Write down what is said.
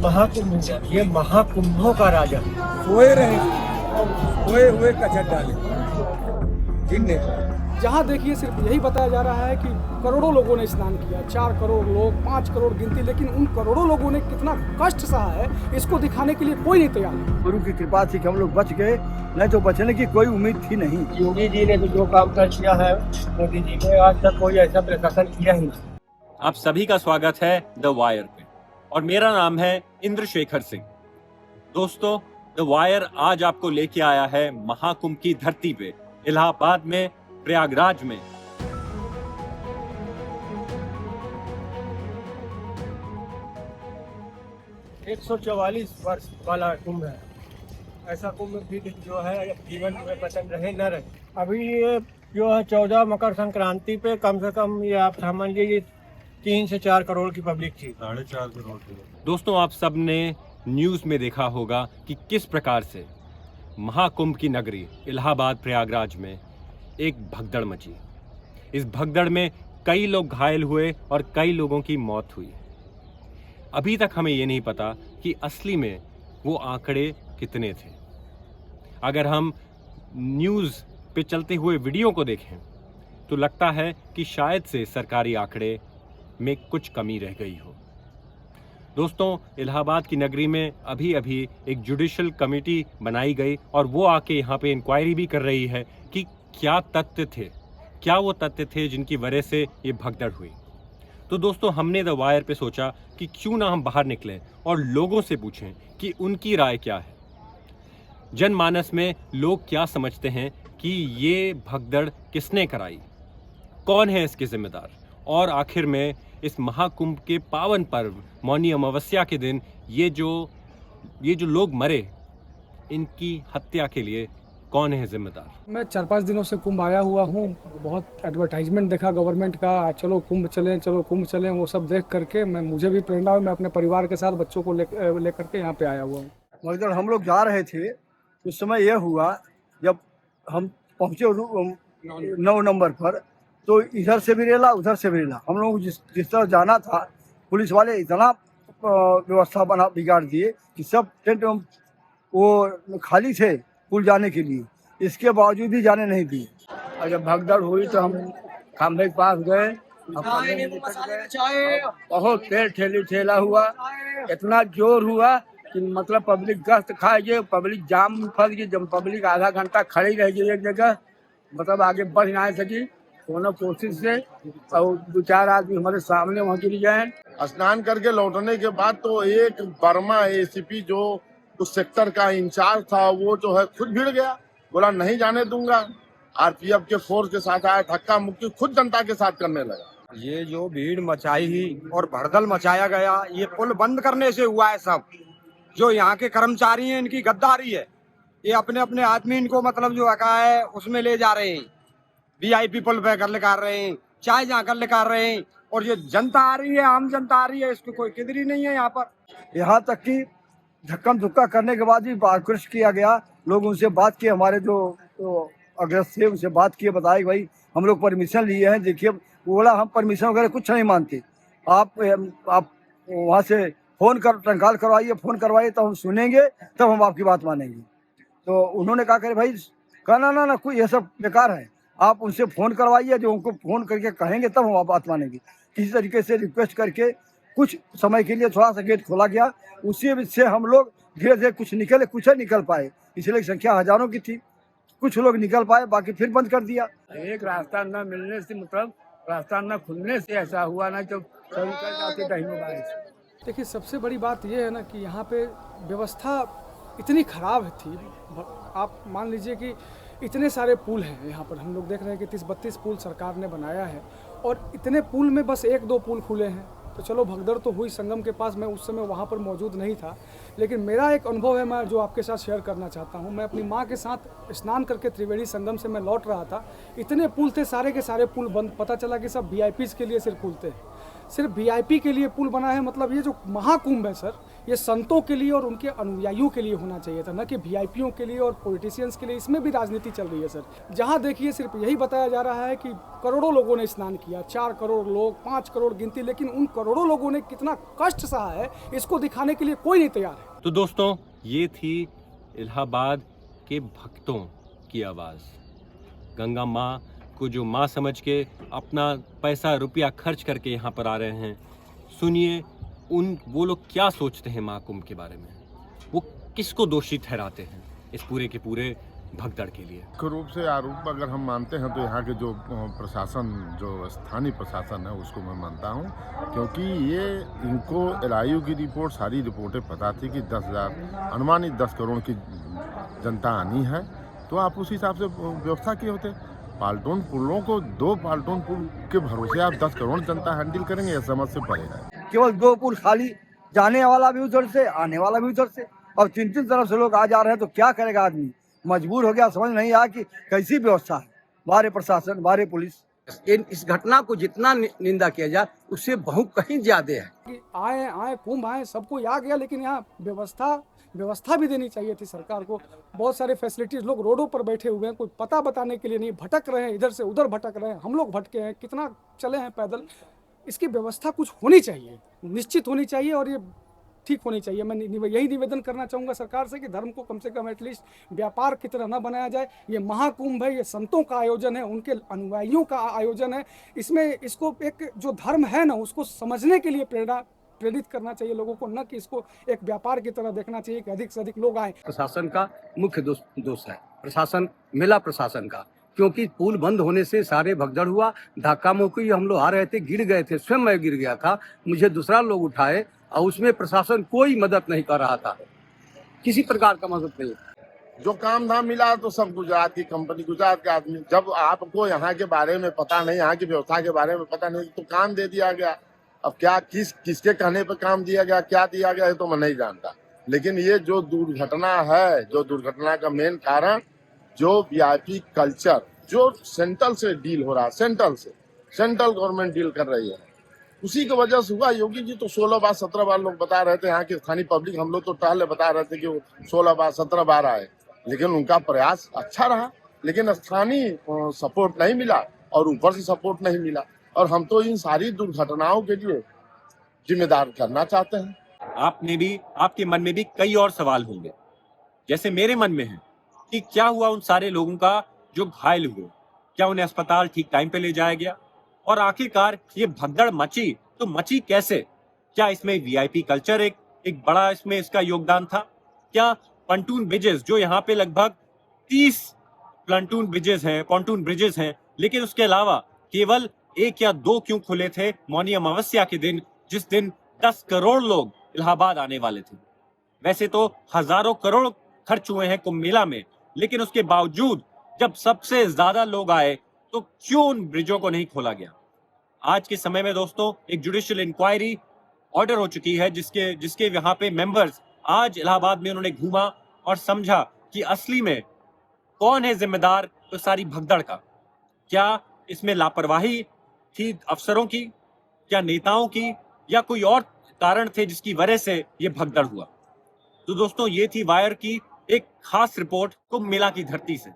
महाकुंभ, ये महाकुंभों का राजा। सोए रहे और सोए हुए कचर डाले जिनने। जहाँ देखिए सिर्फ यही बताया जा रहा है कि करोड़ों लोगों ने स्नान किया, 4 करोड़ लोग, 5 करोड़ गिनती, लेकिन उन करोड़ों लोगों ने कितना कष्ट सहा है इसको दिखाने के लिए कोई नहीं तैयार है। गुरु की कृपा से कि हम लोग बच गए, नहीं तो बचने की कोई उम्मीद थी नहीं। योगी जी ने तो जो काम कर किया है, मोदी जी ने आज तक कोई ऐसा प्रशासन किया ही नहीं। आप सभी का स्वागत है द वायर पे और मेरा नाम है इंद्रशेखर सिंह। दोस्तों, द वायर आज आपको लेके आया है महाकुंभ की धरती पे, इलाहाबाद में, प्रयागराज में। एक 144 वर्ष वाला कुंभ है। ऐसा कुंभ भी जो है जीवन में पसंद रहे न रहे। अभी ये जो है 14 मकर संक्रांति पे कम से कम ये आप समझ लीजिए 3 से 4 करोड़ की पब्लिक थी। 4.5 करोड़। दोस्तों, आप सब ने न्यूज में देखा होगा कि किस प्रकार से महाकुंभ की नगरी इलाहाबाद प्रयागराज में एक भगदड़ मची। इस भगदड़ में कई लोग घायल हुए और कई लोगों की मौत हुई। अभी तक हमें ये नहीं पता कि असली में वो आंकड़े कितने थे। अगर हम न्यूज़ पे चलते हुए वीडियो को देखें तो लगता है कि शायद से सरकारी आंकड़े में कुछ कमी रह गई हो। दोस्तों, इलाहाबाद की नगरी में अभी अभी एक जुडिशल कमेटी बनाई गई और वो आके यहाँ पे इंक्वायरी भी कर रही है कि क्या तथ्य थे, क्या वो तथ्य थे जिनकी वजह से ये भगदड़ हुई। तो दोस्तों, हमने द वायर पे सोचा कि क्यों ना हम बाहर निकलें और लोगों से पूछें कि उनकी राय क्या है। जनमानस में लोग क्या समझते हैं कि ये भगदड़ किसने कराई, कौन है इसके जिम्मेदार, और आखिर में इस महाकुंभ के पावन पर्व मौनी अमावस्या के दिन ये जो लोग मरे, इनकी हत्या के लिए कौन है जिम्मेदार। मैं 4-5 दिनों से कुंभ आया हुआ हूँ। बहुत एडवर्टाइजमेंट देखा गवर्नमेंट का, चलो कुंभ चलें, वो सब देख करके मुझे भी प्रेरणा हुई। मैं अपने परिवार के साथ बच्चों को लेकर के यहाँ पे आया हुआ हूँ। मगर हम लोग जा रहे थे उस समय यह हुआ, जब हम पहुँचे 9 नंबर पर, तो इधर से भी रेला उधर से भी रेला। हम लोग जिस तरह जाना था, पुलिस वाले इतना व्यवस्था बिगाड़ दिए कि सब टेंट वो खाली थे पुल जाने के लिए, इसके बावजूद भी जाने नहीं दिए। और जब भगदड़ हुई तो हम खंभे के पास गए, बहुत तेज ठेला हुआ, इतना जोर हुआ कि मतलब पब्लिक गश्त खाए गए, पब्लिक जाम में फंस गई। जब पब्लिक आधा घंटा खड़ी रह गई एक जगह, मतलब आगे बढ़ ना सकी दोनों कोशिश से, और 2-4 आदमी हमारे सामने वहाँ गिर गए। स्नान करके लौटने के बाद तो एक वर्मा एसीपी जो उस सेक्टर का इंचार्ज था, वो जो है खुद भिड़ गया, बोला नहीं जाने दूंगा। आरपीएफ के फोर्स के साथ आया, धक्का मुक्की खुद जनता के साथ करने लगा। ये जो भीड़ मचाई ही और भड़दल मचाया गया, ये पुल बंद करने से हुआ है। सब जो यहाँ के कर्मचारी हैं, इनकी गद्दारी है। ये अपने अपने आदमी इनको मतलब जो है उसमें ले जा रहे हैं, वीआईपी पुल पे कर लेकर रहे हैं, चाय जहाँ कर लेकर रहे हैं, और ये जनता आ रही है, आम जनता आ रही है, इसकी कोई किदरी नहीं है यहाँ पर। यहाँ तक कि धक्कम धुक्का करने के बाद भी आक्रोश किया गया। लोग उनसे बात किए, हमारे जो अग्रस्त थे उनसे बात किए, बताए भाई हम लोग परमिशन लिए हैं। देखिए, वो बोला हम परमिशन वगैरह कुछ नहीं मानते, आप वहाँ से फ़ोन टंकाल करवाइए, फ़ोन करवाइए तो हम सुनेंगे, तब हम आपकी बात मानेंगे। तो उन्होंने कहा करे भाई, कहा ना कोई ये सब बेकार है, आप उनसे फ़ोन करवाइए, जो उनको फ़ोन करके कहेंगे तब हम बात मानेंगे। किसी तरीके से रिक्वेस्ट करके कुछ समय के लिए थोड़ा सा गेट खोला गया, उसी से हम लोग धीरे धीरे कुछ निकल पाए, इसलिए संख्या हजारों की थी। कुछ लोग निकल पाए, बाकी फिर बंद कर दिया। एक रास्ता न मिलने से, मतलब रास्ता न खुलने से ऐसा हुआ ना, जब सब निकल जाते टाइम। देखिए, सबसे बड़ी बात यह है ना कि यहाँ पे व्यवस्था इतनी ख़राब थी। आप मान लीजिए कि इतने सारे पुल हैं यहाँ पर, हम लोग देख रहे हैं कि 30-32 पुल सरकार ने बनाया है, और इतने पुल में बस 1-2 पुल खुले हैं। तो चलो भगदड़ तो हुई संगम के पास, मैं उस समय वहाँ पर मौजूद नहीं था, लेकिन मेरा एक अनुभव है मैं जो आपके साथ शेयर करना चाहता हूँ। मैं अपनी माँ के साथ स्नान करके त्रिवेणी संगम से मैं लौट रहा था, इतने पुल थे, सारे के सारे पुल बंद। पता चला कि सब वीआईपीज़ के लिए सिर्फ पुल थे, सिर्फ वीआईपी के लिए पुल बना है। मतलब ये जो महाकुंभ है सर, ये संतों के लिए और उनके अनुयायियों के लिए होना चाहिए था, न कि वीआईपीओं के लिए और पॉलिटिशियंस के लिए। इसमें भी राजनीति चल रही है सर। जहाँ देखिए सिर्फ यही बताया जा रहा है कि करोड़ों लोगों ने स्नान किया, 4 करोड़ लोग, 5 करोड़ गिनती, लेकिन उन करोड़ों लोगों ने कितना कष्ट सहा है इसको दिखाने के लिए कोई नहीं तैयार है। तो दोस्तों, ये थी इलाहाबाद के भक्तों की आवाज़। गंगा माँ को जो माँ समझ के अपना पैसा रुपया खर्च करके यहाँ पर आ रहे हैं, सुनिए वो लोग क्या सोचते हैं महाकुंभ के बारे में, वो किसको दोषी ठहराते हैं इस पूरे के पूरे भगदड़ के लिए। मुख्य रूप से आरोप अगर हम मानते हैं तो यहाँ के जो प्रशासन, जो स्थानीय प्रशासन है, उसको मैं मानता हूँ, क्योंकि ये इनको एलआईयू की रिपोर्ट, सारी रिपोर्टें पता थी कि 10,000 अनुमानित 10 करोड़ की जनता आनी है, तो आप उस हिसाब से व्यवस्था किए होते। पाल्टोन पुलों को, 2 पाल्टोन पुल के भरोसे आप 10 करोड़ जनता हैंडल करेंगे, यह समझ से परे है। केवल 2 पुल खाली, जाने वाला भी उधर से, आने वाला भी उधर से, और 3-3 तरफ से लोग आ जा रहे हैं, तो क्या करेगा आदमी? मजबूर हो गया, समझ नहीं आया कि कैसी व्यवस्था है। बारे प्रशासन, बारे पुलिस। इस घटना को जितना निंदा किया जाए उससे बहुत कहीं ज्यादा है। कि आए कुंभ आए, सबको आ गया, लेकिन यहाँ व्यवस्था भी देनी चाहिए थी सरकार को। बहुत सारे फैसिलिटीज, लोग रोडों पर बैठे हुए हैं, कोई पता बताने के लिए नहीं, भटक रहे हैं, इधर से उधर भटक रहे हैं, हम लोग भटके हैं, कितना चले हैं पैदल। इसकी व्यवस्था कुछ होनी चाहिए, निश्चित होनी चाहिए, और ये ठीक होनी चाहिए। मैं यही निवेदन करना चाहूँगा सरकार से कि धर्म को कम से कम एटलीस्ट व्यापार की तरह न बनाया जाए। ये महाकुंभ है, ये संतों का आयोजन है, उनके अनुयायियों का आयोजन है। इसमें इसको एक जो धर्म है ना, उसको समझने के लिए प्रेरित करना चाहिए लोगों को, न कि इसको एक व्यापार की तरह देखना चाहिए कि अधिक से अधिक लोग आए। प्रशासन का मुख्य दोष है, प्रशासन, मेला प्रशासन का, क्योंकि पुल बंद होने से सारे भगदड़ हुआ, धक्का मुक्की, हम लोग आ रहे थे, गिर गए थे, स्वयं मैं गिर गया था, मुझे दूसरा लोग उठाए, और उसमें प्रशासन कोई मदद नहीं कर रहा था, किसी प्रकार का मदद नहीं। जो काम धाम मिला तो सब गुजरात की कंपनी, गुजरात के आदमी। जब आपको यहाँ के बारे में पता नहीं, यहाँ की व्यवस्था के बारे में पता नहीं, तो काम दे दिया गया। अब क्या किसके कहने पर काम दिया गया, क्या दिया गया है तो मैं नहीं जानता, लेकिन ये जो दुर्घटना है, जो दुर्घटना का मेन कारण जो वीआईपी कल्चर जो सेंट्रल से डील हो रहा है, सेंट्रल गवर्नमेंट डील कर रही है, उसी की वजह से हुआ। योगी जी तो 16 बार 17 बार लोग बता रहे थे, यहाँ की स्थानीय पब्लिक, हम लोग तो पहले बता रहे थे कि वो 16 बार 17 बार आए, लेकिन उनका प्रयास अच्छा रहा, लेकिन स्थानीय सपोर्ट नहीं मिला और ऊपर से सपोर्ट नहीं मिला, और हम तो इन सारी दुर्घटनाओं के लिए जिम्मेदार करना चाहते हैं। आपके मन में भी कई और सवाल होंगे, जैसे मेरे मन में है कि क्या हुआ उन सारे लोगों का जो घायल हुए, क्या उन्हें अस्पताल ठीक टाइम पे ले जाया गया, और आखिरकार ये भगदड़ मची तो मची कैसे? क्या इसमें वीआईपी कल्चर एक बड़ा इसमें इसका योगदान था? क्या पंटून ब्रिजेस, जो यहाँ पे लगभग 30 पंटून ब्रिजेस हैं, लेकिन उसके अलावा केवल 1 या 2 क्यों खुले थे मौनी अमावस्या के दिन, जिस दिन 10 करोड़ लोग इलाहाबाद आने वाले थे? वैसे तो हजारों करोड़ खर्च हुए हैं कुंभ मेला में, लेकिन उसके बावजूद जब सबसे ज्यादा लोग आए तो क्यों उन ब्रिजों को नहीं खोला गया? आज के समय में दोस्तों एक जुडिशियल इंक्वायरी ऑर्डर हो चुकी है, जिसके यहाँ पे मेंबर्स आज इलाहाबाद में उन्होंने घूमा और समझा कि असली में कौन है जिम्मेदार तो सारी भगदड़ का। क्या इसमें लापरवाही थी अफसरों की, क्या नेताओं की, या कोई और कारण थे जिसकी वजह से ये भगदड़ हुआ? तो दोस्तों, ये थी वायर की एक खास रिपोर्ट कुंभ मेला की धरती से।